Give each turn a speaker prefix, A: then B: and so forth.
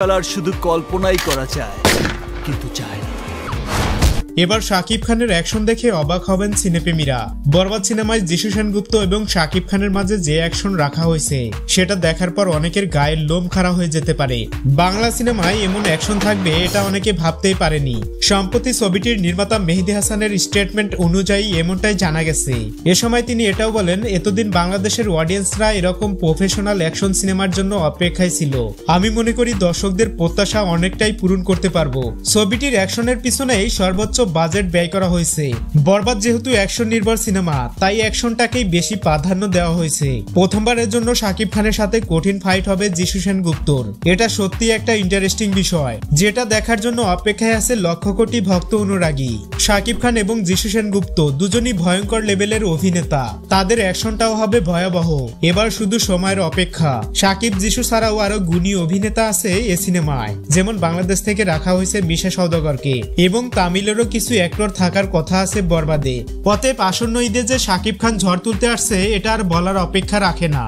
A: খেলার শুধু কল্পনাই করা যায়, কিন্তু চায় না।
B: এবার শাকিব খানের অ্যাকশন দেখে অবাক হবেন সিনেপ্রেমীরা। বরবাদ সিনেমায় যিশু সেনগুপ্ত এবং শাকিব খানের মাঝে যে অ্যাকশন রাখা হয়েছে সেটা দেখার পর অনেকের গায়ের লোম খাড়া হয়ে যেতে পারে। বাংলা সিনেমায় এমন অ্যাকশন থাকবে এটা অনেকে ভাবতেই পারেনি। সম্প্রতি ছবিটির নির্মাতা মেহেদী হাসানের স্টেটমেন্ট অনুযায়ী এমনটাই জানা গেছে। এ সময় তিনি এটাও বলেন, এতদিন বাংলাদেশের অডিয়েন্সরা এরকম প্রফেশনাল অ্যাকশন সিনেমার জন্য অপেক্ষায় ছিল। আমি মনে করি দর্শকদের প্রত্যাশা অনেকটাই পূরণ করতে পারবো। ছবিটির অ্যাকশনের পিছনেই সর্বোচ্চ বাজেট ব্যয় করা হয়েছে। বরবাদ যেহেতু অ্যাকশন নির্ভর সিনেমা, তাই অ্যাকশনটাকেই বেশি প্রাধান্য দেওয়া হয়েছে। প্রথমবারের জন্য শাকিব খানের সাথে কঠিন ফাইট হবে যিশু সেনগুপ্তর। এটা সত্যি একটা ইন্টারেস্টিং বিষয়, যেটা দেখার জন্য অপেক্ষায় আছে লক্ষ কোটি ভক্ত অনুরাগী। শাকিব খান এবং যিশু সেনগুপ্ত দুজনই ভয়ঙ্কর লেভেলের অভিনেতা, তাদের অ্যাকশনটাও হবে ভয়াবহ। এবার শুধু সময়ের অপেক্ষা। শাকিব যিশু ছাড়াও আরো গুণী অভিনেতা আছে এ সিনেমায়, যেমন বাংলাদেশ থেকে রাখা হয়েছে মিশা সওদাগরকে, এবং তামিলেরও কিছু অ্যাক্টর থাকার কথা আছে বরবাদে। অতএব আসন্ন ঈদে যে শাকিব খান ঝড় তুলতে আসছে এটা আর বলার অপেক্ষা রাখে না।